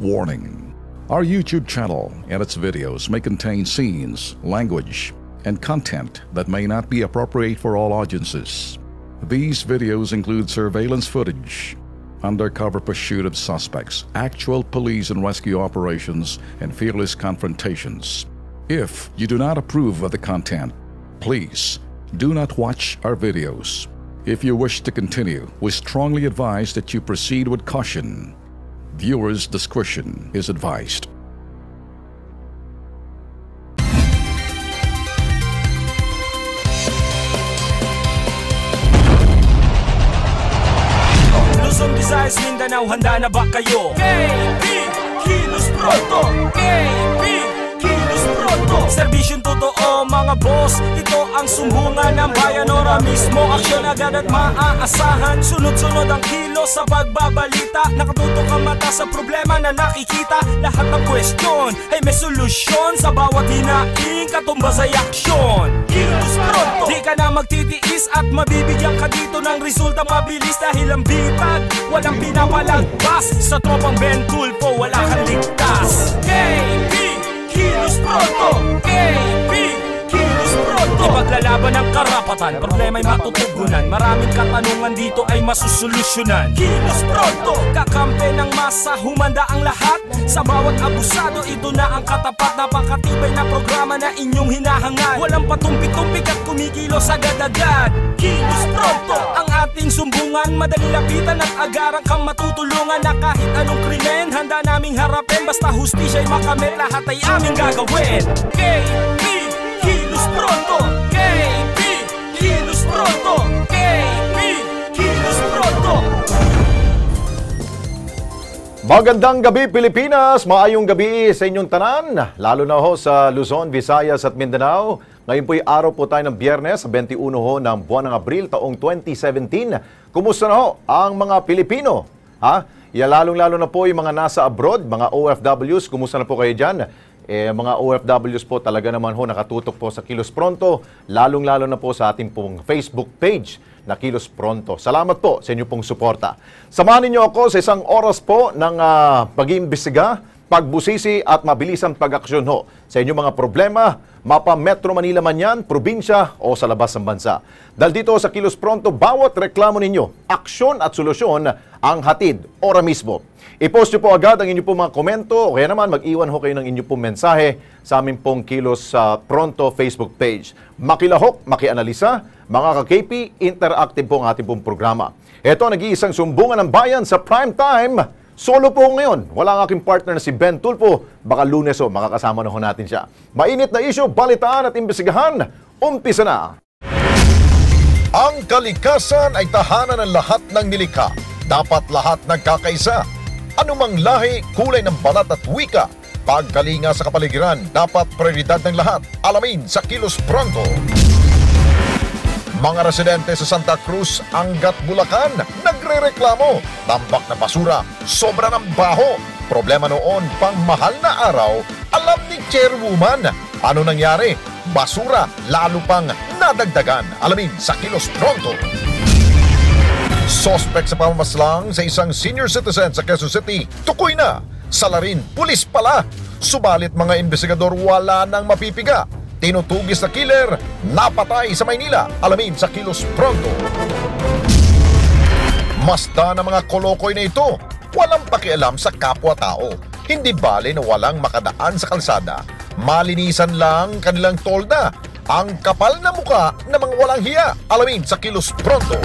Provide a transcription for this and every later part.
Warning: our YouTube channel and its videos may contain scenes, language, and content that may not be appropriate for all audiences. These videos include surveillance footage, undercover pursuit of suspects, actual police and rescue operations, and fearless confrontations. If you do not approve of the content, please do not watch our videos. If you wish to continue, we strongly advise that you proceed with caution. Viewers' discretion is advised. Luzon, Visayas, Mindanao, handa na ba kayo? KB, Kilos Pronto! KB, Kilos Pronto! Serbisyong totoo mga boss, ito ang sumbungan ng bayan. Ora mismo, aksyon agad at maaasahan. Sunod-sunod ang kilos sa pagbabalita. Nakatutok ang mata sa problema na nakikita. Lahat ng question ay may solusyon. Sa bawat hinaing katumbas ay aksyon. Kilos Pronto! Di ka na magtitiis at mabibigyan ka dito ng resulta mabilis. Dahil ang bitag, walang pinapalagpas. Sa tropang Ben Tulfo, wala kang ligtas. KB, Kilos Pronto! KB, Kilos Pronto! Ipaglalaban ng karapatan, problema'y matutugunan. Maraming katanungan dito ay masusolusyonan. Kilos Pronto! Kakampi ng masa, humanda ang lahat. Sa bawat abusado, ito na ang katapat. Napakatibay na programa na inyong hinahangad. Walang patumpi-tumpik at kumikilos agad-agad. Kilos Pronto! Ang ating sumbungan, madali lapitan at agarang kang matutulungan. Na kahit anong krimen, handa naming harapin. Basta hustisya'y makamit, lahat ay aming gagawin. KB, Kilos Pronto! KB, Kilos Pronto! KB, Kilos Pronto! Magandang gabi Pilipinas, maayong gabi sa inyong tanan, lalo na ho sa Luzon, Visayas at Mindanao. Ngayon po'y araw po tayo ng Biyernes, 21 ho ng buwan ng Abril, taong 2017. Kumusta na ho ang mga Pilipino? Lalong-lalo na po yung mga nasa abroad, mga OFWs, kumusta na po kayo dyan? Mga OFWs po talaga naman ho nakatutok po sa Kilos Pronto, lalong-lalo na po sa ating pong Facebook page na Kilos Pronto. Salamat po sa inyo pong suporta. Samahan niyo ako sa isang oras po ng pag-iimbestiga, pagbusisi at mabilisang pag-aksyon ho sa inyong mga problema, mapa Metro Manila man yan, probinsya o sa labas ng bansa. Dahil dito sa Kilos Pronto, bawat reklamo ninyo, aksyon at solusyon ang hatid ora mismo. I-post nyo po agad ang inyong pong mga komento o kaya naman mag-iwan ho kayo ng inyong pong mensahe sa aming pong Kilos Pronto Facebook page. Makilahok, makianalisa, mga ka-KP, interactive po ang ating pong programa. Ito, nag-iisang sumbungan ng bayan sa prime time. Solo po ngayon. Wala ang aking partner na si Ben Tulfo. Baka Lunes o makakasama na ho natin siya. Mainit na isyu, balitaan at imbestigahan. Umpisa na. Ang kalikasan ay tahanan ng lahat ng nilikha. Dapat lahat nagkakaisa. Anumang lahi, kulay ng balat at wika. Pagkalinga sa kapaligiran, dapat prioridad ng lahat. Alamin sa Kilos Pronto. Mga residente sa Santa Cruz, Angat, Bulacan, nagrereklamo. Tambak na basura, sobra ng baho. Problema noon, pang mahal na araw, alam ni Chairwoman. Ano nangyari? Basura, lalo pang nadagdagan. Alamin sa Kilos Pronto. Suspect sa pamamaslang sa isang senior citizen sa Quezon City, tukoy na. Salarin, pulis pala. Subalit mga investigador wala nang mapipiga. Tinutugis na killer, napatay sa Maynila. Alamin sa Kilos Pronto. Masda ng mga kolokoy na ito, walang pakialam sa kapwa-tao. Hindi bale na walang makadaan sa kalsada. Malinisan lang kanilang tolda. Ang kapal na muka ng mga walang hiya. Alamin sa Kilos Pronto.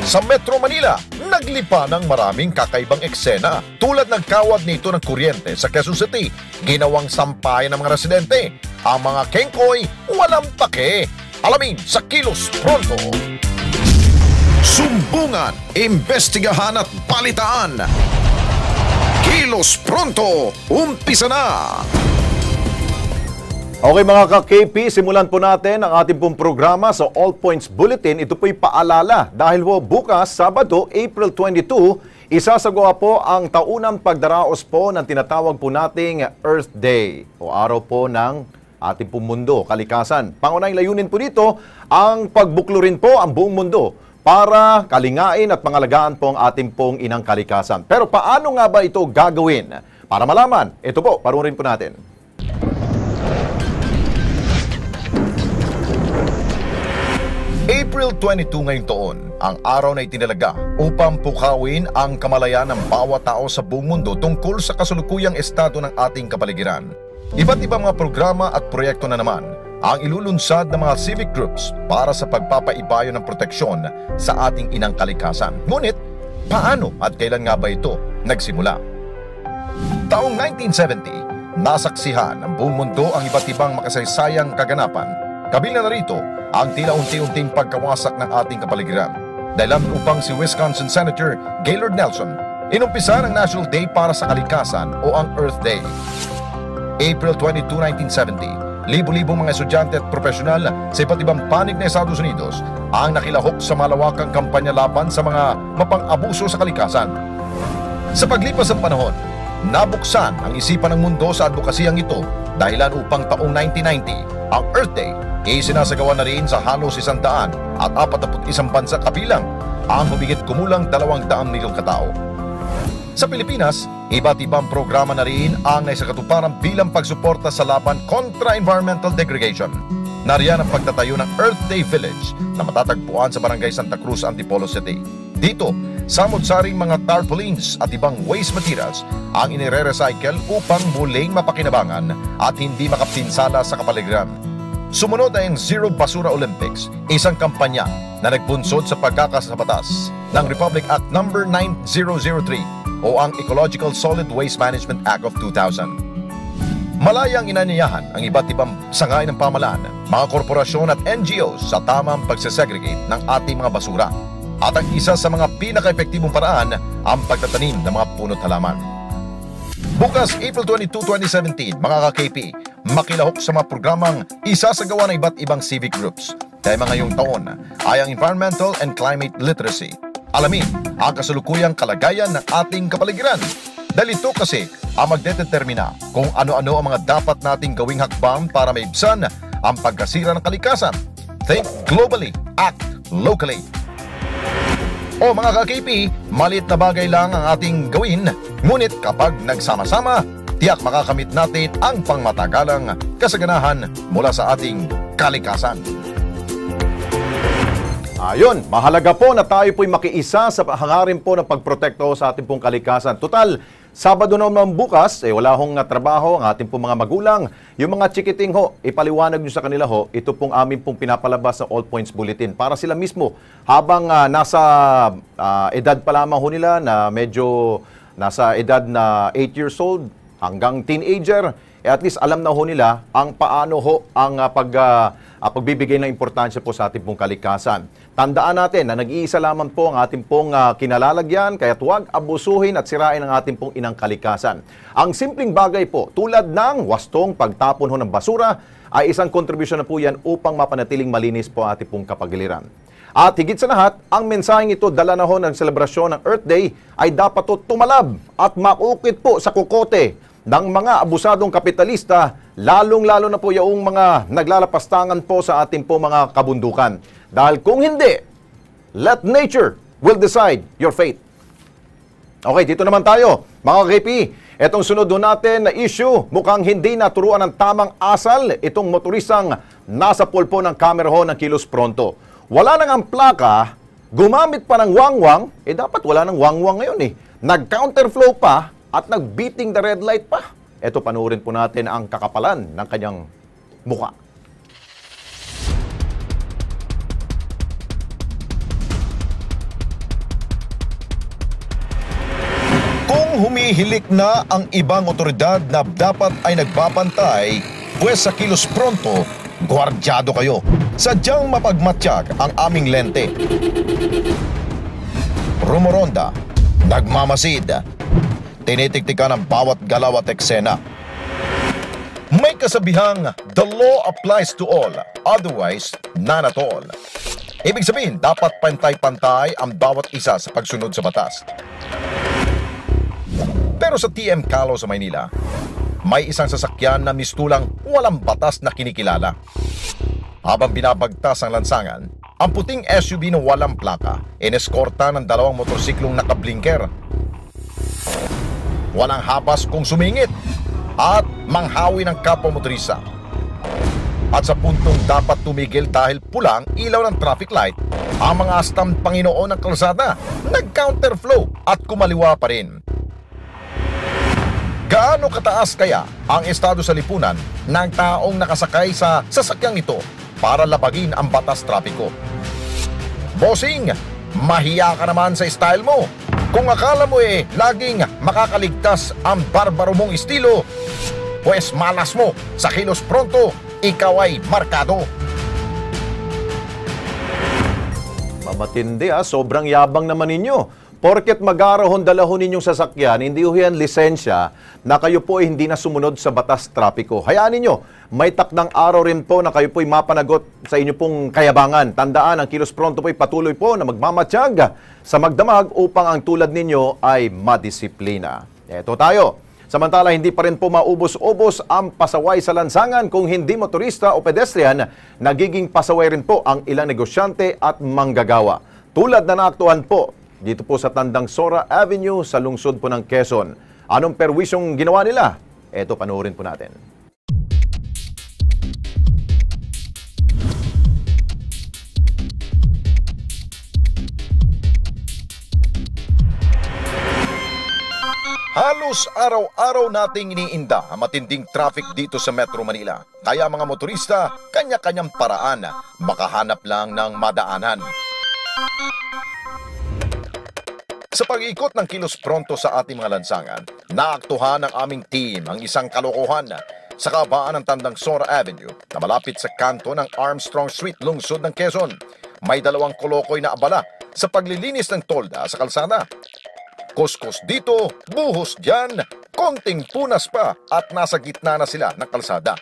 Sa Metro Manila, naglipa ng maraming kakaibang eksena tulad ng kawad nito ng kuryente sa Quezon City. Ginawang sampayan ng mga residente. Ang mga kengkoy, walang pake. Alamin sa Kilos Pronto. Sumbungan, imbestigahan at balitaan. Kilos Pronto, umpisa na! Okay mga ka-KP, simulan po natin ang ating pong programa sa All Points Bulletin. Ito po'y paalala dahil po bukas, Sabado, April 22, isasagawa po ang taunang pagdaraos po ng tinatawag po nating Earth Day o araw po ng ating pong mundo, kalikasan. Pangunahing layunin po dito ang pagbuklo rin po ang buong mundo para kalingain at pangalagaan po ang ating pong inang kalikasan. Pero paano nga ba ito gagawin? Para malaman, ito po, panurin po natin. April 22 ngayong taon, ang araw na itinalaga upang pukawin ang kamalayan ng bawat tao sa buong mundo tungkol sa kasulukuyang estado ng ating kapaligiran. Iba't ibang mga programa at proyekto na naman ang ilulunsad ng mga civic groups para sa pagpapaibayo ng proteksyon sa ating inang kalikasan. Ngunit, paano at kailan nga ba ito nagsimula? Taong 1970, nasaksihan ng buong mundo ang iba't ibang makasaysayang kaganapan. Kabilang na rito ang tila unti-unting pagkawasak ng ating kapaligiran. Dahilan upang si Wisconsin Senator Gaylord Nelson inumpisa ng National Day para sa Kalikasan o ang Earth Day. April 22, 1970, libo-libong mga estudyante at profesional sa iba't ibang panig ng Estados Unidos ang nakilahok sa malawakang kampanya laban sa mga mapang-abuso sa kalikasan. Sa paglipas ng panahon, nabuksan ang isipan ng mundo sa advokasiyang ito dahilan upang taong 1990, ang Earth Day ay sinasagawa na rin sa halos 141 bansa kabilang ang humigit kumulang 200 milyong katao. Sa Pilipinas, iba't ibang programa na rin ang naisakatuparan bilang pagsuporta sa laban kontra environmental degradation. Nariyan ang pagtatayo ng Earth Day Village na matatagpuan sa Barangay Santa Cruz, Antipolo City. Dito, samot-saring mga tarpaulins at ibang waste materials ang inire-recycle upang muling mapakinabangan at hindi makapinsala sa kapaligiran. Sumunod ay ang Zero Basura Olympics, isang kampanya na nagbunsod sa pagkakasabatas ng Republic Act No. 9003 o ang Ecological Solid Waste Management Act of 2000. Malayang inanyayahan ang iba't ibang sangay ng pamahalaan, mga korporasyon at NGOs sa tamang pagsesegregate ng ating mga basura. At ang isa sa mga pinaka-epektibong paraan ang pagtatanim ng mga puno't halaman. Bukas, April 22, 2017, mga ka-KP, makilahok sa mga programang isasagawa ng iba't ibang civic groups. Tema ngayong taon ay ang Environmental and Climate Literacy. Alamin ang kasalukuyang kalagayan ng ating kapaligiran. Dahil ito kasi ang magdedetermina kung ano-ano ang mga dapat nating gawing hakbang para maibsan ang pagkasira ng kalikasan. Think globally, act locally. O mga ka-KP, maliit na bagay lang ang ating gawin, ngunit kapag nagsama-sama, tiyak makakamit natin ang pangmatagalang kasaganahan mula sa ating kalikasan. Ayun, mahalaga po na tayo po'y makiisa sa hangarin po ng pagprotekto sa ating pong kalikasan. Total, Sabado naman bukas, wala hong trabaho ang ating pong mga magulang. Yung mga chikiting ho, ipaliwanag nyo sa kanila ho, ito pong amin pong pinapalabas sa All Points Bulletin. Para sila mismo, habang nasa edad pa lamang ho nila, na medyo nasa edad na 8 years old hanggang teenager, at least alam na ho nila ang paano ho ang pagbibigay ng importansya po sa ating pong kalikasan. Tandaan natin na nag-iisa lamang po ang ating pong kinalalagyan, kaya't huwag abusuhin at sirain ang ating pong inang kalikasan. Ang simpleng bagay po, tulad ng wastong pagtapon ho ng basura, ay isang kontribusyon na po yan upang mapanatiling malinis po ating pong kapagiliran. At higit sa lahat, ang mensaheng ito dala na ho ng selebrasyon ng Earth Day ay dapat to tumalab at maukit po sa kukote ng mga abusadong kapitalista, lalong-lalo na po yung mga naglalapastangan po sa ating po mga kabundukan. Dahil kung hindi, let nature will decide your fate. Okay, dito naman tayo, mga KP. Itong sunod doon natin na issue, mukhang hindi naturuan ng tamang asal itong motoristang nasa pulpo ng camera ho ng Kilos Pronto. Wala nang ang plaka, gumamit pa ng wangwang, dapat wala nang wangwang ngayon Nag-counterflow pa at nag-beating the red light pa. Ito, panuorin po natin ang kakapalan ng kanyang mukha. Kung humihilik na ang ibang otoridad na dapat ay nagbabantay, pwes sa Kilos Pronto, gwardyado kayo. Sadyang mapagmatsyag ang aming lente. Rumoronda, nagmamasid, tinitiktikan ang bawat galaw at eksena. May kasabihang, the law applies to all, otherwise, none at all. Ibig sabihin, dapat pantay-pantay ang bawat isa sa pagsunod sa batas. Pero sa TM Calo sa Maynila, may isang sasakyan na mistulang walang batas na kinikilala. Habang binabagtas ang lansangan, ang puting SUV na walang plaka, ineskorta ng dalawang motorsiklong nakablinker. Walang habas kung sumingit at manghawi ng kapwa motorista. At sa puntong dapat tumigil dahil pulang ilaw ng traffic light, ang mga astam Panginoon ng kalsada nag-counterflow at kumaliwa pa rin. Gaano kataas kaya ang estado sa lipunan ng taong nakasakay sa sasakyang ito para labagin ang batas trapiko? Bossing, mahiya ka naman sa style mo. Kung akala mo laging makakaligtas ang barbaro mong estilo, pues malas mo sa kilos pronto, ikaw ay markado. Mamatindi sobrang yabang naman ninyo. Porket mag-arahon dalahon ninyong sasakyan, hindi ho yan lisensya na kayo po ay hindi na sumunod sa batas trapiko. Hayaan ninyo, may takdang araw rin po na kayo po ay mapanagot sa inyo pong kayabangan. Tandaan, ang Kilos Pronto po ay patuloy po na magmamatsyag sa magdamag upang ang tulad ninyo ay madisiplina. Eto tayo. Samantala, hindi pa rin po maubos-ubos ang pasaway sa lansangan kung hindi motorista o pedestrian, nagiging pasaway rin po ang ilang negosyante at manggagawa. Tulad na naaktuhan po dito po sa Tandang Sora Avenue sa lungsod po ng Quezon. Anong perwisyong ginawa nila? Eto, panoorin po natin. Halos araw-araw nating iniinda ang matinding traffic dito sa Metro Manila. Kaya mga motorista, kanya-kanyang paraan, makahanap lang ng madaanan. Sa pag-iikot ng Kilos Pronto sa ating mga lansangan, naaktuhan ng aming team ang isang kalokohan sa kabaan ng Tandang Sora Avenue na malapit sa kanto ng Armstrong Street, lungsod ng Quezon. May dalawang kolokoy na abala sa paglilinis ng tolda sa kalsada. Kuskus dito, buhos dyan, konting punas pa at nasa gitna na sila ng kalsada.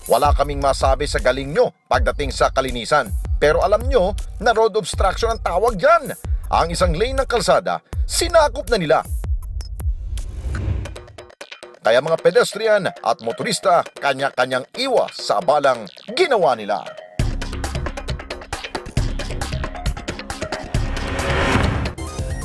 Wala kaming masabi sa galing nyo pagdating sa kalinisan, pero alam nyo na road obstruction ang tawag dyan. Ang isang lane ng kalsada, sinakop na nila. Kaya mga pedestrian at motorista, kanya-kanyang iwas sa abalang ginawa nila.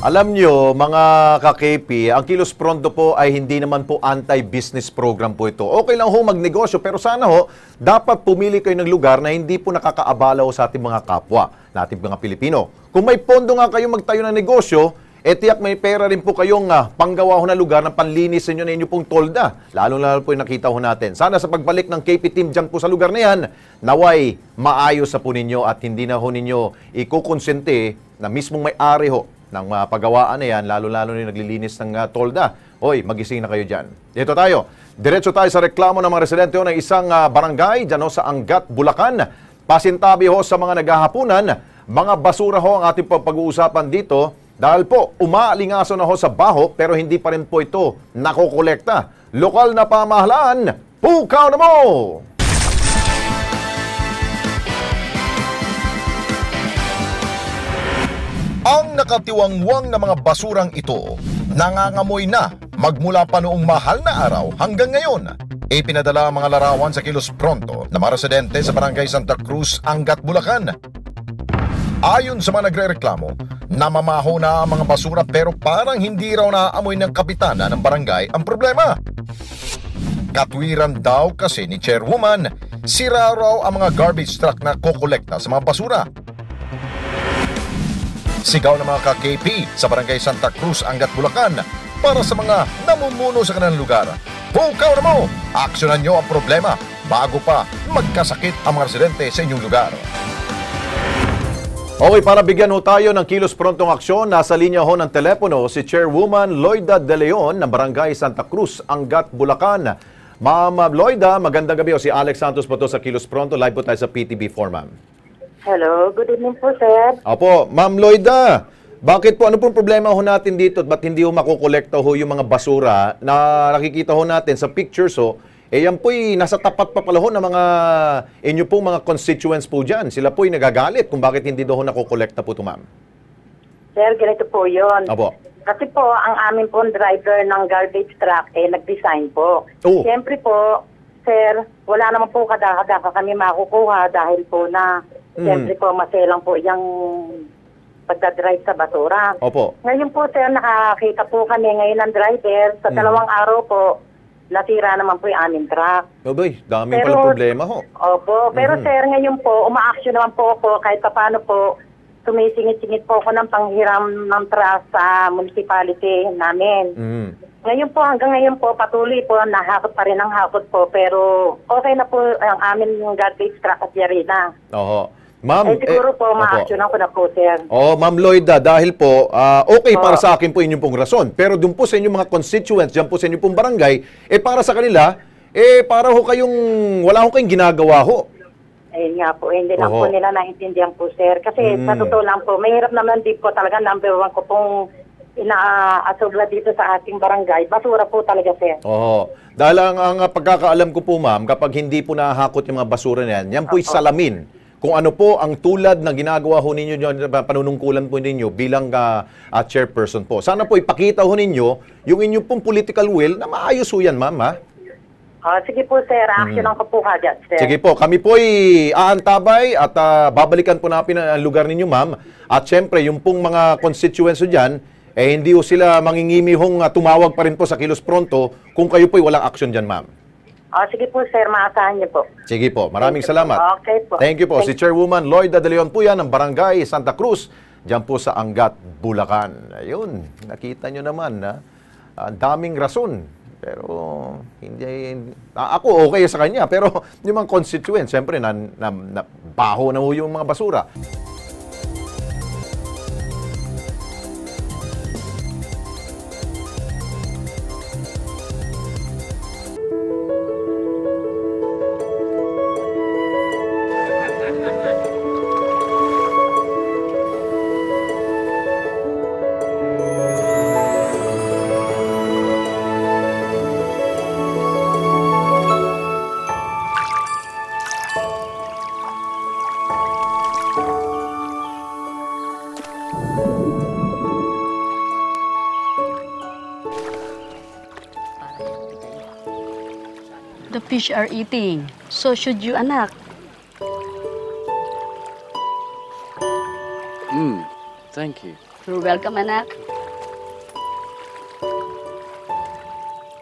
Alam nyo, mga ka-KP, ang Kilos Pronto po ay hindi naman po anti-business program po ito. Okay lang ho magnegosyo, pero sana ho, dapat pumili kayo ng lugar na hindi po nakakaabala sa ating mga kapwa, nating mga Pilipino. Kung may pondo nga kayo magtayo ng negosyo, tiyak may pera rin po kayong panggawa ho na lugar na panlinis ninyo na inyo pong tolda. Lalo-lalo po yung nakita ho natin. Sana sa pagbalik ng KP team dyan po sa lugar na yan, naway maayos sa po ninyo at hindi na ho ninyo ikukonsente na mismong may-ari ho ng paggawaan na yan, lalo-lalo na naglilinis ng tolda. Hoy, magising na kayo dyan. Dito tayo. Diretso tayo sa reklamo ng mga residente ng isang barangay dyan sa Angat, Bulacan. Pasintabi ho sa mga naghahapunan, mga basura ho ang ating pag-uusapan dito dahil po umaalingaso na ho sa baho pero hindi pa rin po ito nakokolekta. Lokal na pamahalaan, pukaw na mo! Ang nakatiwangwang na mga basurang ito, nangangamoy na magmula pa noong mahal na araw hanggang ngayon. Ipinadala ang mga larawan sa Kilos Pronto na mga residente sa Barangay Santa Cruz, Angat, Bulacan. Ayon sa mga nagrereklamo, namamaho na ang mga basura pero parang hindi raw naaamoy ng kapitana ng barangay ang problema. Katwiran daw kasi ni Chairwoman, sira raw ang mga garbage truck na kokolekta sa mga basura. Sigaw ng mga ka-KP sa Barangay Santa Cruz, Angat, Bulacan para sa mga namumuno sa kanilang lugar. Pukaw na mo! Aksyonan nyo ang problema bago pa magkasakit ang mga residente sa inyong lugar. Okay, para bigyan ho tayo ng Kilos Prontong aksyon, nasa linya ho ng telepono si Chairwoman Loida De Leon ng Barangay Santa Cruz, Angat, Bulacan. Ma'am Loida, magandang gabi. Si Alex Santos po to sa Kilos Pronto. Live po tayo sa PTV4, ma'am. Hello, good evening po, sir. Opo, Ma'am Loida, bakit po, ano pong problema ho natin dito at ba't hindi ho makukolekta ho yung mga basura na nakikita ho natin sa pictures ho? Yan po'y nasa tapat pa pala ho ng mga inyo pong mga constituents po dyan. Sila po'y nagagalit kung bakit hindi daw ho nakukolekta po ito, ma'am. Sir, ganito po yun. Opo. Kasi po, ang amin pong driver ng garbage truck, nag-design po. Oh. Siyempre po, sir, wala naman po kada-kada kami makukuha dahil po na Siyempre po, maselang po yung pagdadrive sa basura. Opo. Ngayon po, sir, nakakita po kami ngayon ng driver. Sa 2 araw po, nasira naman po yung aming truck. Oboy, daming palang problema ho. Opo. Pero sir, ngayon po, uma-action naman po ako kahit paano po, sumisingit-singit po ako ng panghiram ng truck sa municipality namin. Ngayon po, hanggang ngayon po, patuloy po, nahakot pa rin ang hakot po. Pero okay na po ang amin yung garbage truck at Yarina. Oho. Ma'am, siguro po, ma-actionan ko na po, sir. Ma'am Lloyda, dahil po, okay para sa akin po inyong pong rason. Pero doon po sa inyong mga constituents, dyan po sa inyong pong barangay, para sa kanila, para ho kayong, wala ho kayong ginagawa ho. Ayun nga po, hindi lang po nila naintindihan po, sir. Kasi sa totoo lang po, mahirap naman din po talaga, number 1 ko pong inaasubla dito sa ating barangay. Basura po talaga, sir. Dahil ang pagkakaalam ko po, ma'am, kapag hindi po nahakot yung mga basura na yan po'y salamin. Kung ano po ang tulad na ginagawa ho ninyo, panunungkulan po ninyo bilang chairperson po. Sana po ipakita ho ninyo yung inyong pong political will na maayos ho yan, ma'am, ha? Sige po, sir. Actionan ko po kagad, sir. Sige po. Kami po'y aantabay at babalikan po natin ang lugar ninyo, ma'am. At syempre, yung pong mga constituents dyan, hindi ho sila mangingimihong tumawag pa rin po sa Kilos Pronto kung kayo po'y walang action dyan, ma'am. Sige po, sir. Maasahan niyo po. Sige po. Maraming salamat. Okay po. Thank you po. Si Chairwoman Lloyda De Leon po yan ng Barangay Santa Cruz, dyan po sa Angat, Bulacan. Ayun, nakita nyo naman na ang daming rason. Pero hindi ako okay sa kanya. Pero yung mga constituents, siyempre, baho na ho yung mga basura. The fish are eating. So should you, anak. Thank you. You're welcome, anak.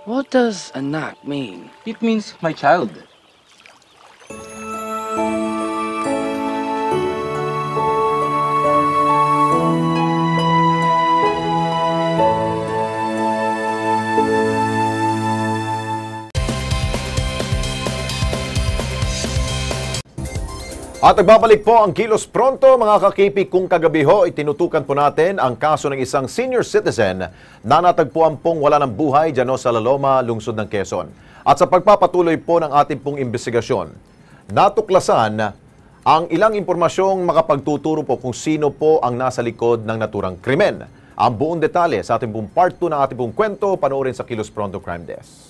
What does anak mean? It means my child. At nagbabalik po ang Kilos Pronto, mga kakipik. Kung kagabi ho, itinutukan po natin ang kaso ng isang senior citizen na natagpuan pong wala ng buhay dyan sa Laloma, lungsod ng Quezon. At sa pagpapatuloy po ng ating pong investigasyon, natuklasan ang ilang impormasyong makapagtuturo po kung sino po ang nasa likod ng naturang krimen. Ang buong detalye sa ating pong part 2 ng ating pong kwento, panoorin sa Kilos Pronto Crime Desk.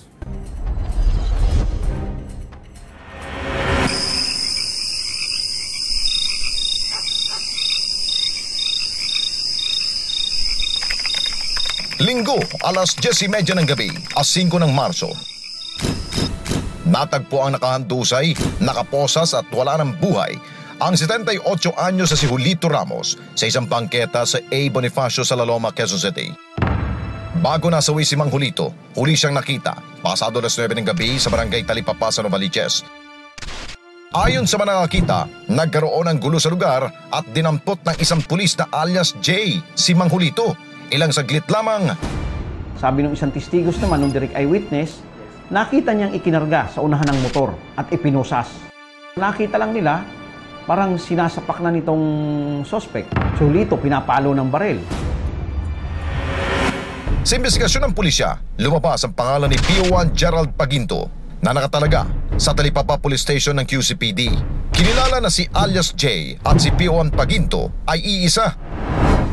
Linggo, alas 10:30 ng gabi, 5 ng Marso. Natagpo ang nakahandusay, nakaposas at wala ng buhay ang 78 anyo sa si Julito Ramos sa isang bangketa sa A. Bonifacio sa Laloma, Quezon City. Bago nasawi si Mang Julito, huli siyang nakita pasado alas 9 ng gabi sa barangay Talipapa sa Novaliches. Ayon sa mga nakakita, nagkaroon ng gulo sa lugar at dinampot ng isang pulis na alias J si Mang Julito. Ilang saglit lamang. Sabi ng isang testigos naman, ng direct eyewitness, nakita niyang ikinarga sa unahan ng motor at ipinusas. Nakita lang nila, parang sinasapak na nitong suspect. Si Julito, pinapalo ng baril. Sa investigasyon ng pulisya, lumabas ang pangalan ni Pio1 Gerald Paginto na nakatalaga sa Talipapa Police Station ng QCPD. Kinilala na si alias J at si Pio1 Paginto ay iisa.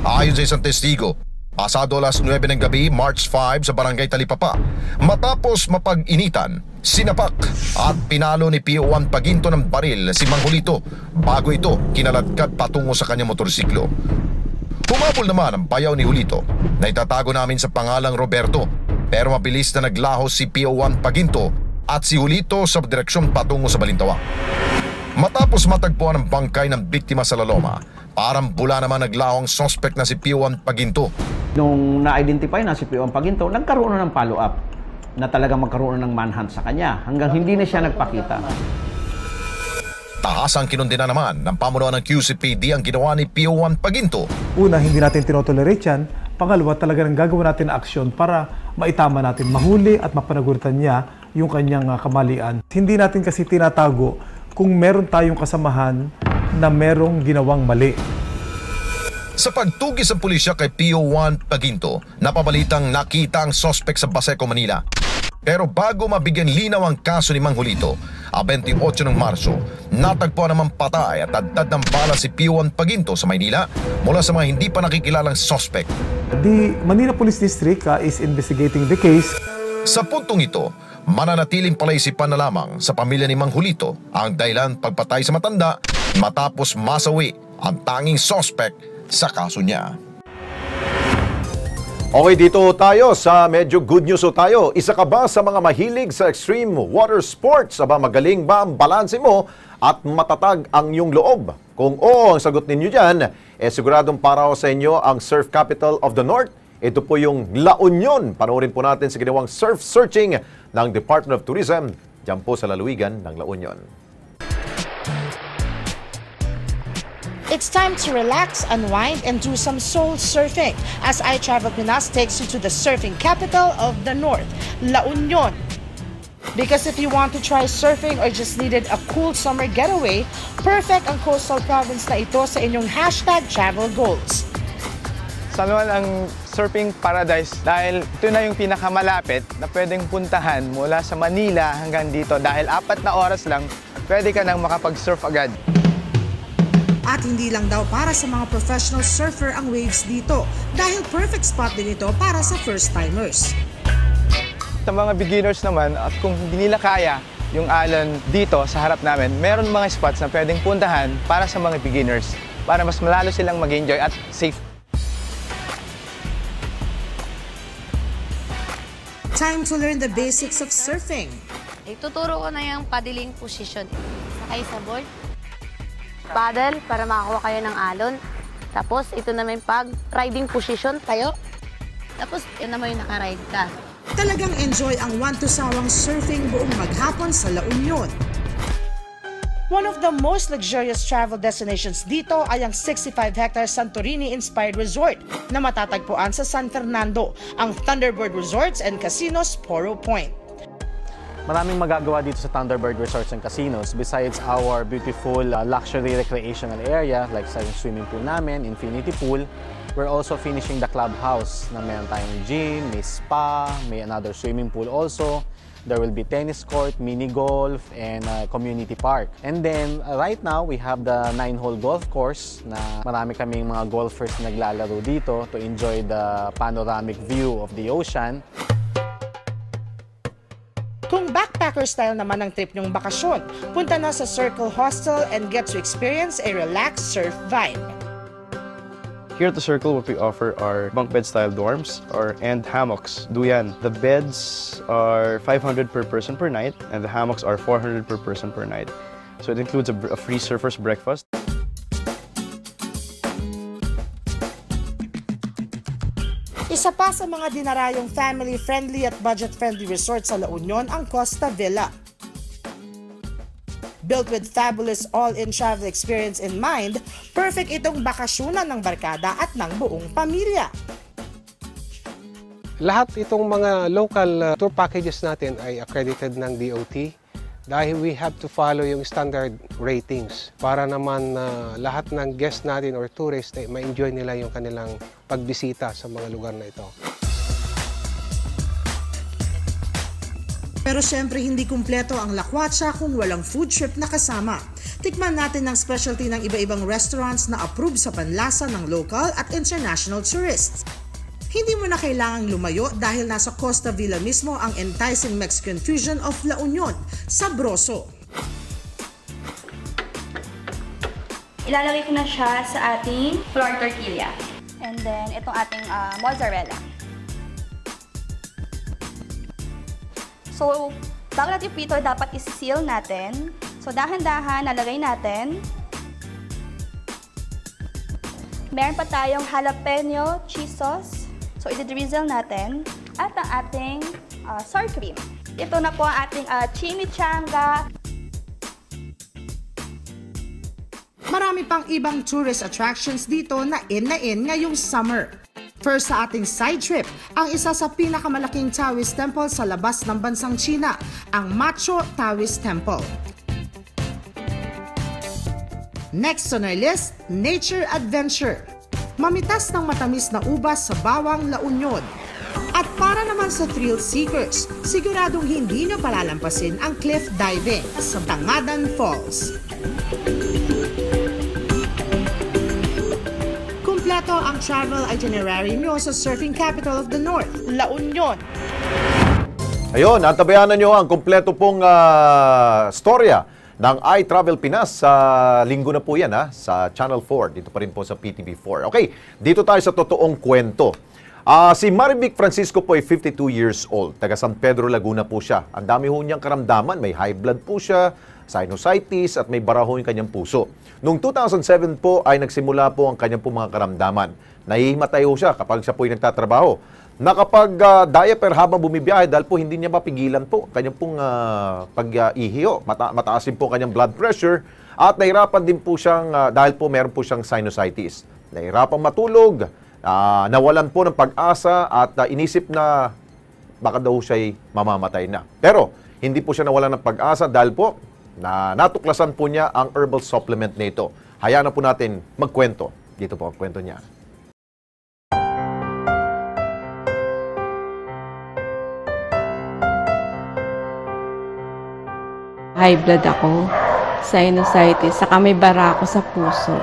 Ayon sa isang testigo, pasado alas 9 ng gabi, March 5 sa barangay Talipapa, matapos mapag-initan, sinapak at pinalo ni Pio1 Paginto ng baril si Mang Julito bago ito kinaladkad patungo sa kanyang motorsiklo. Humabol naman ang bayaw ni Julito na itatago namin sa pangalang Roberto, pero mabilis na naglaho si Pio1 Paginto at si Julito sa direksyon patungo sa Balintawak. Matapos matagpuan ang bangkay ng biktima sa Laloma, parang bula naman naglaho ang suspect na si Pio1 Paginto. Nung na-identify na si Pio1 Paginto, nagkaroon na ng follow-up na talagang magkaroon ng manhunt sa kanya hanggang hindi na siya nagpakita. Taas ang kinundina naman ng pamunuan ng QCPD ang ginawa ni Pio1 Paginto. Una, hindi natin tinotolerate yan. Pangalawa, talaga nang gagawin natin na aksyon para maitama natin, mahuli at mapanagutan niya yung kanyang kamalian. Hindi natin kasi tinatago kung meron tayong kasamahan na merong ginawang mali. Sa pagtugis ng pulisya kay Pio1 Paginto, napabalitang nakita ang sospek sa Baseco, Manila. Pero bago mabigyan linaw ang kaso ni Mang Julito, a 28 ng Marso, natagpuan naman patay at tadtad ng bala si Pio1 Paginto sa Maynila mula sa mga hindi pa nakikilalang sospek. The Manila Police District is investigating the case. Sa puntong ito, mananatiling palaisipan na lamang sa pamilya ni Mang Julito ang dahilan pagpatay sa matanda matapos masawi ang tanging sospek sa kaso niya. Okay, dito tayo sa medyo good news tayo. Isa ka ba sa mga mahilig sa extreme water sports? Aba, magaling ba ang balanse mo at matatag ang iyong loob? Kung oo ang sagot ninyo dyan, siguradong para sa inyo ang Surf Capital of the North. Ito po yung La Union. Panoorin po natin sa ginawang surf searching ng Department of Tourism dyan po sa lalawigan ng La Union. It's time to relax, unwind, and do some soul surfing as iTravel Pinas takes you to the surfing capital of the North, La Union. Because if you want to try surfing or just needed a cool summer getaway, perfect ang coastal province na ito sa inyong #travel goals. San Juan ang surfing paradise dahil ito na yung pinakamalapit na pwedeng puntahan mula sa Manila hanggang dito dahil 4 na oras lang pwede ka nang makapag-surf agad. At hindi lang daw para sa mga professional surfer ang waves dito dahil perfect spot din ito para sa first-timers. Sa mga beginners naman at kung hindi nila kaya yung alon dito sa harap namin, meron mga spots na pwedeng puntahan para sa mga beginners para mas malalo silang mag-enjoy at safe. Time to learn the basics of surfing. Ituturo ko na yung paddling position. Sakay sa board. Paddle para makakuha kayo ng alon. Tapos, ito naman yung pag-riding position tayo. Tapos, yun naman yung naka-ride ka. Talagang enjoy ang one-to-sawang surfing buong maghapon sa La Union. One of the most luxurious travel destinations dito ay ang 65-hectare Santorini-inspired resort na matatagpuan sa San Fernando, ang Thunderbird Resorts and Casinos Poro Point. Maraming magagawa dito sa Thunderbird Resorts and Casinos besides our beautiful luxury recreational area like sa swimming pool namin, infinity pool. We're also finishing the clubhouse na meron tayong gym, may spa, may another swimming pool also. There will be tennis court, mini golf, and community park. And then right now we have the 9-hole golf course na marami kaming mga golfers naglalaro dito to enjoy the panoramic view of the ocean. Kung backpacker style naman ang trip nyong bakasyon, punta na sa Circle Hostel and get to experience a relaxed surf vibe. Here at the Circle, what we offer are bunk bed style dorms and hammocks. Duyan. The beds are 500 per person per night and the hammocks are 400 per person per night. So it includes a free surfer's breakfast. Isa pa sa mga dinarayong family-friendly at budget-friendly resort sa La Union ang Costa Villa. Built with fabulous all-in travel experience in mind, perfect itong bakasyonan ng barkada at ng buong pamilya. Lahat itong mga local tour packages natin ay accredited ng DOT dahil we have to follow yung standard ratings para naman lahat ng guests natin or tourists ay ma-enjoy nila yung kanilang pagbisita sa mga lugar na ito. Pero syempre hindi kumpleto ang lakwatsa kung walang food trip na kasama. Tikman natin ang specialty ng iba-ibang restaurants na approved sa panlasa ng local at international tourists. Hindi mo na kailangang lumayo dahil nasa Costa Villa mismo ang enticing Mexican fusion of La Union, Sabroso. Ilalagay ko na siya sa ating flour tortilla. And then, itong ating mozzarella. So, bago natin yung prito, dapat is-seal natin So dahan-dahan nalagay natin. Meron pa tayong jalapeno cheese sauce. So i-drizzle natin. At ang ating sour cream. Ito na po ang ating chimichanga. Marami pang ibang tourist attractions dito na in ngayong summer. First sa ating side trip, ang isa sa pinakamalaking Taoist temple sa labas ng bansang China, ang Macho Taoist Temple. Next on our list, nature adventure. Mamitas ng matamis na ubas sa Bawang La Union. At para naman sa thrill seekers, siguradong hindi nyo palalampasin ang cliff diving sa Tangadan Falls. Kumpleto ang travel itinerary nyo sa surfing capital of the North, La Union. Ayun, antabayanan nyo ang kumpleto pong storya ng iTravel Pinas sa linggo na po yan sa Channel 4. Dito pa rin po sa PTV4. Okay, dito tayo sa totoong kwento. Si Marivic Francisco po ay 52 years old. Taga San Pedro, Laguna po siya. Ang dami ho niyang karamdaman. May high blood po siya, sinusitis at may bara ho yung kanyang puso. Noong 2007 po ay nagsimula po ang kanyang po mga karamdaman. Nahihimatay ho siya kapag siya po ay nagtatrabaho. Nakapag-diaper habang bumibiyahe dahil po hindi niya mapigilan po kanyang pong pag-ihi ho. Mataas din po kanyang blood pressure at nahirapan din po siyang dahil po meron po siyang sinusitis. Nahirapan matulog. Nawalan po ng pag-asa at inisip na baka daw siya'y mamamatay na. Pero hindi po siya nawalan ng pag-asa dahil po natuklasan po niya ang herbal supplement na ito. Hayaan na po natin magkwento. Dito po ang kwento niya. High blood ako, sinusitis, saka may bara ako sa puso.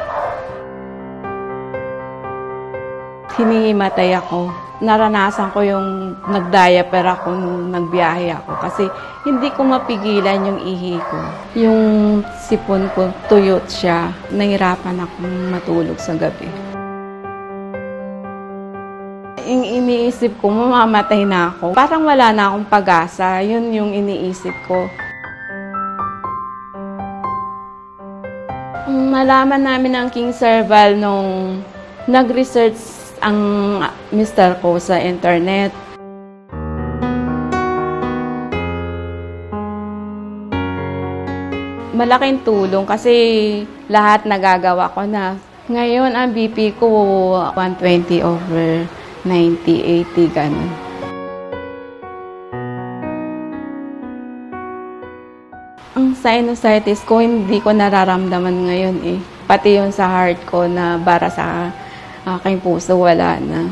Hinihimatay ako. Naranasan ko yung nag-diaper ako nung nagbiyahe ako kasi hindi ko mapigilan yung ihi ko. Yung sipon ko, tuyot siya. Nahirapan akong matulog sa gabi. Iniisip ko, mamamatay na ako. Parang wala na akong pag-asa. Yun yung iniisip ko. Malaman namin ang King Serval nung nag-research ang mister ko sa internet. Malaking tulong kasi lahat nagagawa ko na. Ngayon ang BP ko 120/90/80 ganun. Ang sinusitis ko hindi ko nararamdaman ngayon eh. Pati yung sa heart ko na bara sa aking puso, wala na.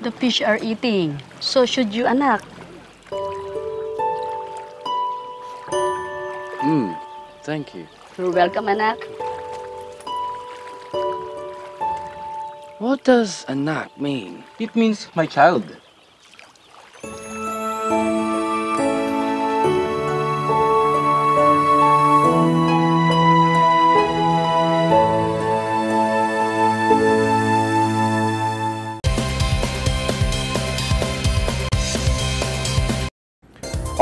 The fish are eating. So should you, anak. Thank you. You're welcome, anak. What does anak mean? It means my child.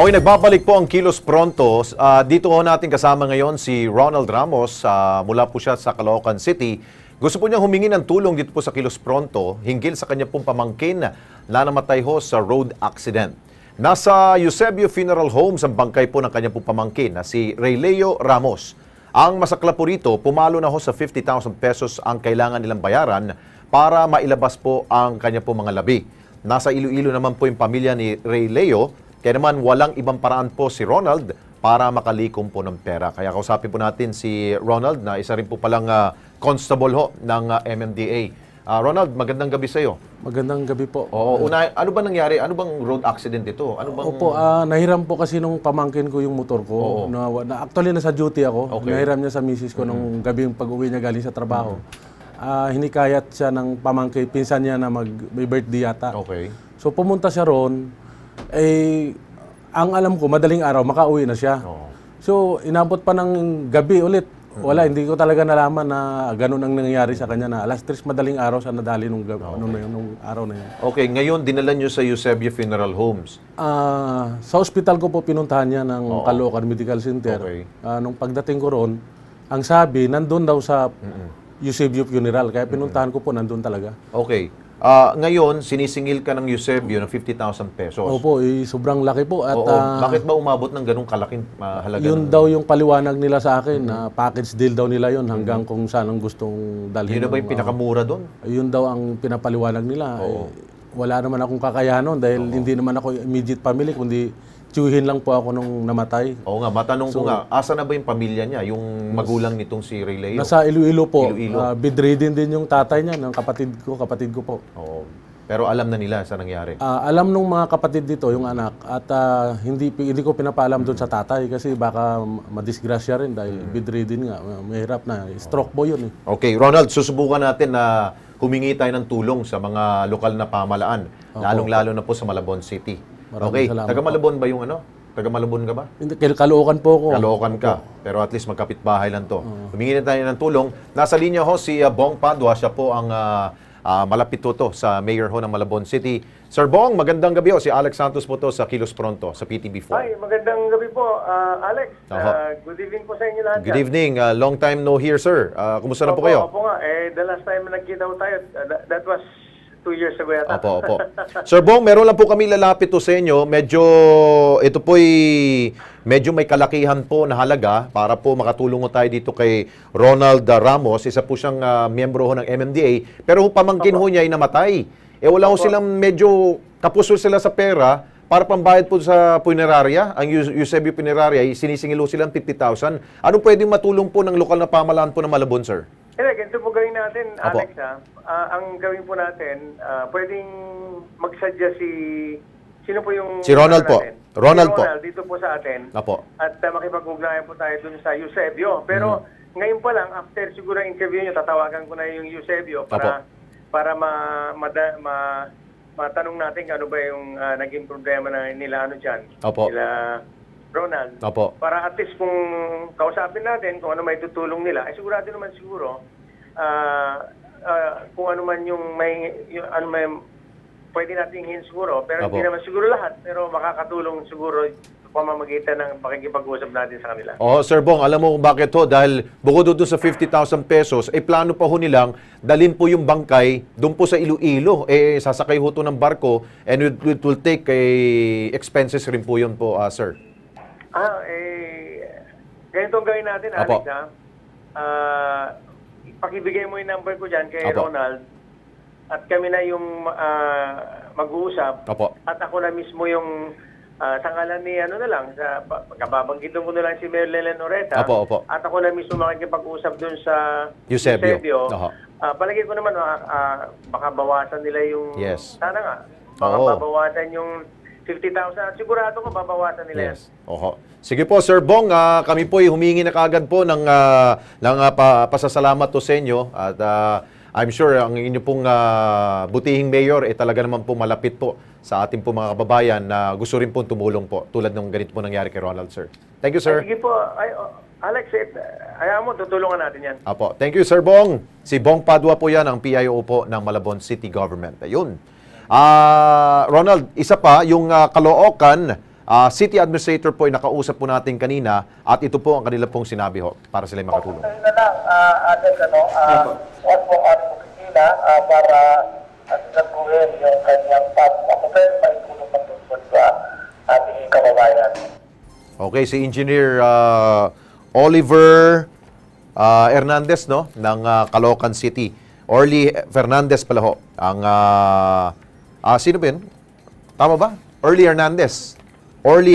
Okay, nagbabalik po ang Kilos Pronto. Dito ho natin kasama ngayon si Ronald Ramos. Mula po siya sa Caloocan City. Gusto po niyang humingi ng tulong dito po sa Kilos Pronto hinggil sa kanya pong pamangkin na namatay ho sa road accident. Nasa Eusebio Funeral Homes ang bangkay po ng kanyang pong pamangkin na si Rayleo Ramos. Ang masakla po rito, pumalo na ho sa 50,000 pesos ang kailangan nilang bayaran para mailabas po ang kanyang pong mga labi. Nasa Iloilo naman po yung pamilya ni Rayleo. Kaya naman walang ibang paraan po si Ronald para makalikom po ng pera. Kaya kausapin po natin si Ronald na isa rin po palang constable ho ng MMDA. Ronald, magandang gabi sa iyo. Magandang gabi po. Oo, ano ba nangyari? Ano bang road accident ito? Ano bang... Opo, nahiram po kasi nung pamangkin ko yung motor ko. Actually, nasa duty ako. Okay. Nahiram niya sa misis ko nung gabi yung pag-uwi niya galing sa trabaho. Hinikayat siya ng pamangkin, pinsan niya na may birthday yata. Okay. So pumunta siya ron. Ang alam ko, madaling araw, makauwi na siya. So, inabot pa ng gabi ulit. Wala, hindi ko talaga nalaman na ganun ang nangyayari sa kanya na alas 3 madaling araw sa nadali nung araw na yun. Okay, ngayon dinala niyo sa Eusebio Funeral Homes. Sa ospital ko po pinuntahan niya ng Caloocan Medical Center. Okay. Nung pagdating ko ron, ang sabi, nandun daw sa Eusebio Funeral. Kaya pinuntahan ko po, nandun talaga. Okay. Ngayon, sinisingil ka ng Eusebio ng 50,000 pesos. Opo, sobrang laki po. At, bakit ba umabot ng ganung kalaking halaga? Yun daw yung paliwanag nila sa akin, na package deal daw nila yun hanggang kung saan ang gustong dalhin. Yun na ba yung pinakamura doon? Yun daw ang pinapaliwanag nila. Wala naman akong kakayahan nun dahil hindi naman ako immediate family, kundi tiyuhin lang po ako nung namatay. Oo nga, matanong ko nga, asa na ba yung pamilya niya, yung magulang nitong si Rayleo? Nasa Iloilo po. Bedridden din yung tatay niya, ng kapatid ko po. Oo. Pero alam na nila sa nangyari? Alam nung mga kapatid dito, yung anak, at hindi ko pinapaalam doon sa tatay kasi baka madisgrasya rin dahil bedridden nga, mahirap na. Stroke po yun eh. Okay, Ronald, susubukan natin na humingi tayo ng tulong sa mga lokal na pamahalaan, lalong-lalo na po sa Malabon City. Okay, taga Malabon ba yung ano? Taga Malabon ka ba? Hindi, Caloocan po ako. Caloocan ka, pero at least magkapitbahay lang to. Humingi na tayo ng tulong. Nasa linya ho si Bong Padua, siya po ang malapit to sa mayor ho ng Malabon City. Sir Bong, magandang gabi ho. Si Alex Santos po to sa Kilos Pronto, sa PTB4. Hi, magandang gabi po, Alex. Good evening po sa inyo lahat. Good evening. Long time no here, sir. Kumusta na po kayo? Opo nga. The last time na nagkita ko tayo, that was 2 years ago yata. Opo. Sir Bong, meron lang po kami lalapit to sa inyo. Ito po'y medyo may kalakihan po na halaga para po makatulong ho tayo dito kay Ronald Ramos. Isa po siyang miyembro ho ng MMDA. Pero pamangkin ho niya ay namatay. Wala ho silang medyo kapuso sila sa pera para pambayad po sa punerarya. Ang Eusebio Punerarya, sinisingil ho silang 50,000. Anong pwedeng matulong po ng lokal na pamahalaan po ng Malabon, sir? Ganito po gawin natin, Alex. Ang gawin po natin, pwedeng magsadya sino po yung... Si Ronald po. Ronald po. Dito po sa atin. Apo. At makipag-ugnayan po tayo dun sa Eusebio. Pero ngayon pa lang, after siguro ang interview nyo, tatawagan ko na yung Eusebio para matanong natin ano ba yung naging problema na nila dyan. Nila Ronald. Para at least kung kausapin natin kung ano may tutulong nila, ay sigurado naman siguro kung ano man yung ano may pwede natin hingin siguro, pero hindi naman siguro lahat, pero makakatulong siguro pamamagitan ng pakikipag-usap natin sa kanila. Sir Bong, alam mo kung bakit ho? Dahil bukod doon sa 50,000 pesos, plano pa ho nilang dalhin po yung bangkay doon po sa Iloilo. Sasakay ho to ng barko and it will take expenses rin po yun po, sir. Ganito ang gawin natin, Alex, pakibigay mo yung number ko dyan kay Ronald at kami na yung mag-uusap at ako na mismo yung sa ngalan ni kababanggitin ko na lang si Merlene Oreta at ako na mismo makikipag-usap dun sa Eusebio. Palagi ko naman baka bawasan nila yung sana nga babawasan yung 50,000 at sigurado ko babawasan nila yan. Sige po, Sir Bong, kami po humingi na kaagad po ng pasasalamat to sa inyo at I'm sure ang inyo pong butihing mayor talaga naman po malapit po sa ating po mga kababayan na gusto rin po tumulong po tulad ng ganito po nangyari kay Ronald, sir. Thank you, sir. Sige po. Alex, ayaw mo, tutulungan natin yan. Thank you, Sir Bong. Si Bong Padua po yan, ang PIO po ng Malabon City Government. Ayun. Ronald, isa pa, yung Caloocan, City Administrator po ay nakausap po natin kanina at ito po ang kanila pong sinabi ho para sila makatulong. Ayun na lang, huwag po ang opisina para asigatuhin yung kanyang ako pero may tulong patungkol sa ating kababayan. Okay, si Engineer Oliver Hernandez, no, ng Caloocan City. Orly Fernandez pala ho. Ang, sino ba yun? Tama ba? Orly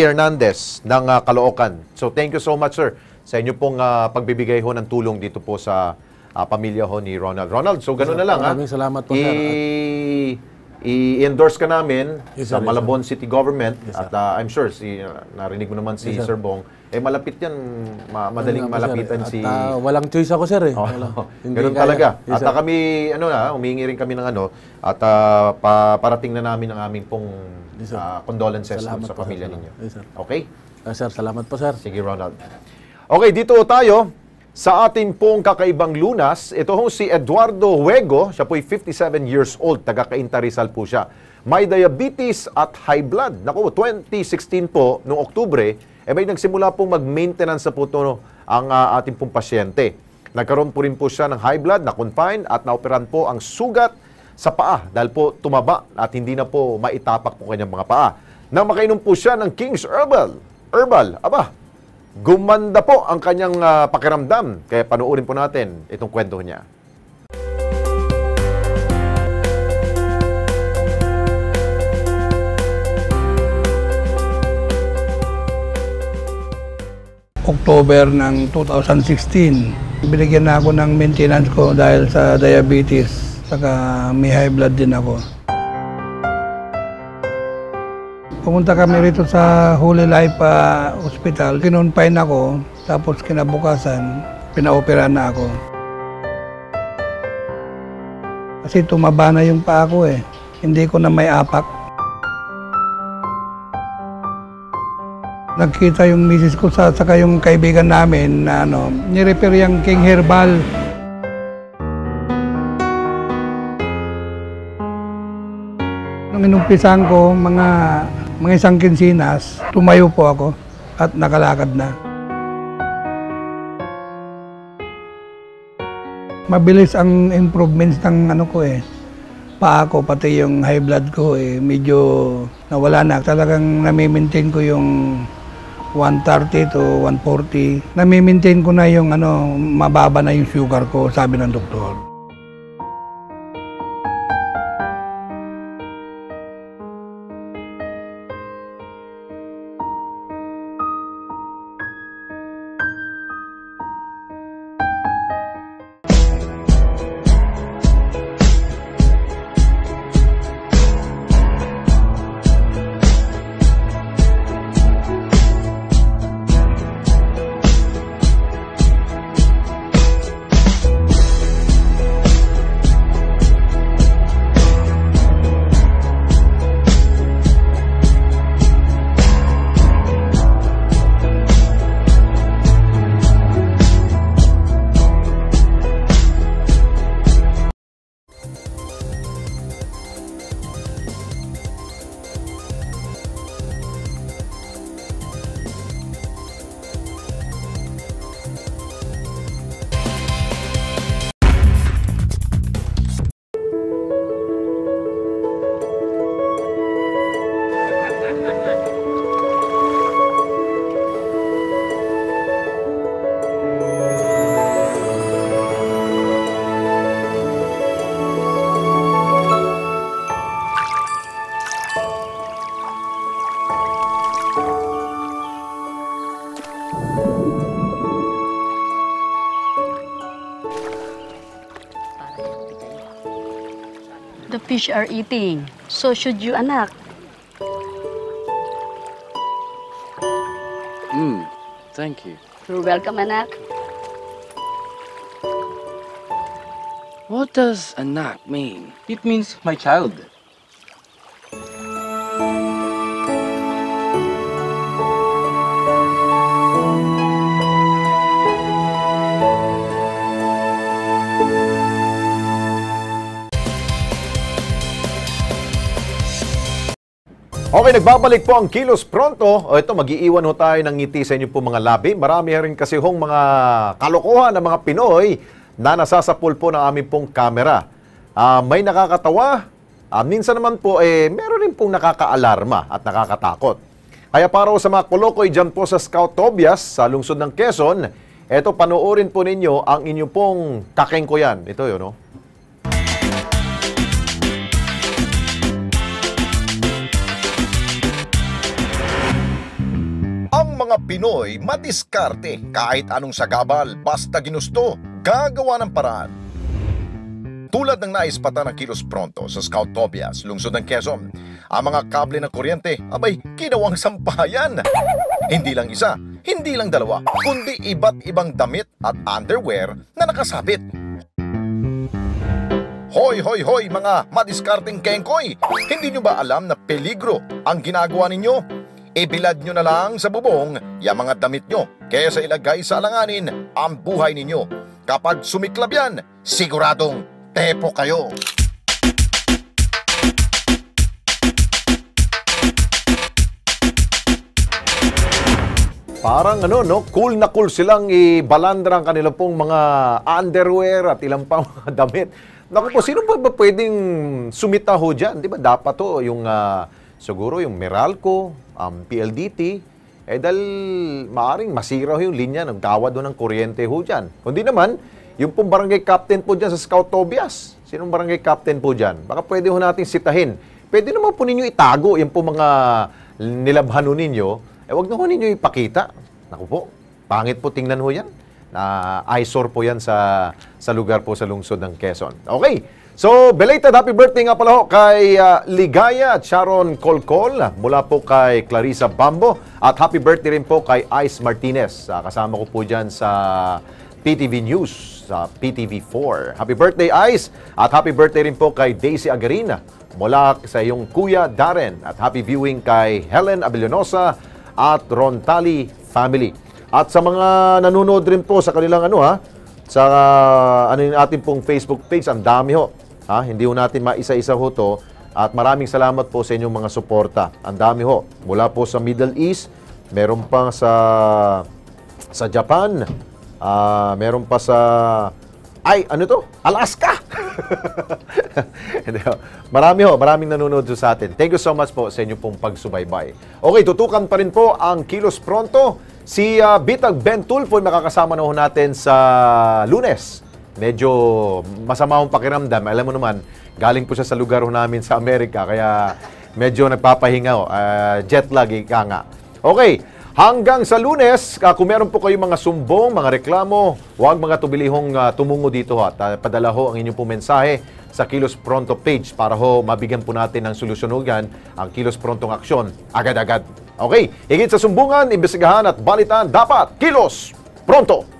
Hernandez ng Caloocan. So, thank you so much, sir, sa inyo pong pagbibigay ho ng tulong dito po sa pamilya ho ni Ronald. Ronald, so gano'n na lang, ha? Maraming salamat po, sir. I-endorse ka namin Yes, sa sir, Malabon City Government Yes, at I'm sure, narinig mo naman si Yes, sir. Sir Bong, malapit yan, madaling malapitan si... walang choice ako, sir, eh. Ganun talaga. Yes, At kami, humingi rin kami ng at parating na namin ang aming pong condolences sa pamilya ninyo. Yes, sir. Okay? Sir, salamat po, sir. Sige, Ronald. Okay, dito tayo sa ating pong kakaibang lunas. Ito hong si Eduardo Huego, siya po'y 57 years old, taga-Cainta Rizal po siya. May diabetes at high blood. Naku, 2016 po, noong Oktubre, may nagsimula pong mag-maintenance na po ito ang ating pong pasyente. Nagkaroon po rin po siya ng high blood, na-confine at naoperan po ang sugat sa paa dahil po tumaba at hindi na po maitapak po kanyang mga paa. Nang makainom po siya ng King's Herbal, gumanda po ang kanyang pakiramdam. Kaya panoorin po natin itong kwento niya. October ng 2016, binigyan na ako ng maintenance ko dahil sa diabetes, saka may high blood din ako. Pumunta kami rito sa Holy Life Hospital. Kinonfine ako, tapos kinabukasan, pinaopera na ako. Kasi tumaba na yung paa ko eh. Hindi ko na may apak. Nagkita yung misis ko saka yung kaibigan namin na ni-repair yung King Herbal. Nung inumpisan ko, mga isang kinsinas, tumayo po ako at nakalakad na. Mabilis ang improvements ng paa ko, pati yung high blood ko medyo nawala na. Talagang nami-maintain ko yung 130 to 140. Nami-maintain ko na yung mababa na yung sugar ko, sabi ng doktor. The fish are eating. So should you, anak. Thank you. You're welcome, anak. What does anak mean? It means my child. Okay, nagbabalik po ang Kilos Pronto. O ito, mag-iiwan ho tayo ng ngiti sa inyo po mga labi. Marami rin kasi hong mga kalokohan ng mga Pinoy na nasasapul po ng aming pong kamera. May nakakatawa, minsan naman po, meron rin pong nakakaalarma at nakakatakot. Kaya para sa mga kolokoy dyan po sa Scout Tobias, sa lungsod ng Quezon, eto, panoorin po ninyo ang inyo pong kakengkoyan. Ito yun, no? Ang mga Pinoy madiskarte kahit anong sagabal basta ginusto, gagawa ng paraan. Tulad ng naispatan ng Kilos Pronto sa Scout Tobias, lungsod ng Quezon, ang mga kable ng kuryente, abay, ginawang sampayan. Hindi lang isa, hindi lang dalawa, kundi iba't ibang damit at underwear na nakasabit. Hoy, hoy, hoy, mga madiskarteng kengkoy! Hindi nyo ba alam na peligro ang ginagawa ninyo? Ibilad nyo na lang sa bubong yung mga damit nyo kaysa ilagay sa alanganin ang buhay ninyo. Kapag sumiklab yan, siguradong tepo kayo. Parang cool na cool silang ibalandra ang kanilang pong mga underwear at ilang pang mga damit. Naku po, sino ba pwedeng sumita ho dyan? Di ba dapat to yung siguro yung Meralco, PLDT, dahil maaring masira ho yung linya, nagtawad ho ng kuryente ho dyan. Kundi naman, yung pong barangay captain po dyan sa Scout Tobias. Sinong barangay captain po dyan? Baka pwede ho natin sitahin. Pwede naman po ninyo itago yung po mga nilabhan ho ninyo. Wag na ho ninyo ipakita. Naku po, pangit po tingnan ho yan. Eyesore po yan sa lugar po sa lungsod ng Quezon. Okay, so belated happy birthday nga pala ho kay Ligaya at Sharon Colcol mula po kay Clarissa Bambo. At happy birthday rin po kay Ice Martinez. Kasama ko po dyan sa PTV News, sa PTV4. Happy birthday, Ice! At happy birthday rin po kay Daisy Agarina mula sa iyong Kuya Darren. At happy viewing kay Helen Abellonosa at Rontali family. At sa mga nanonood rin po sa kanilang sa ating pong Facebook page, ang dami ho. Hindi ho natin maisa-isa ho to. At maraming salamat po sa inyong mga suporta. Ang dami ho. Mula po sa Middle East, meron pa sa Japan, meron pa sa Alaska. Maraming nanonood sa atin. Thank you so much po sa inyong pong pagsubaybay. Okay, tutukan pa rin po ang Kilos Pronto. Si Bitag Ben Tulfo makakasama na ho natin sa Lunes. Medyo masama akong pakiramdam. Alam mo naman, galing po siya sa lugar ho namin sa Amerika, kaya medyo nagpapahinga ho. Jet lag, ika nga. Okay, hanggang sa Lunes, kung meron po kayong mga sumbong, mga reklamo, huwag mga tubilihong tumungo dito at padala ho ang inyong pong mensahe sa Kilos Pronto page para ho mabigyan po natin ng solusyonugan ang Kilos Prontong aksyon agad-agad. Okay, higit sa sumbungan, imbestigahan at balitan, dapat Kilos Pronto!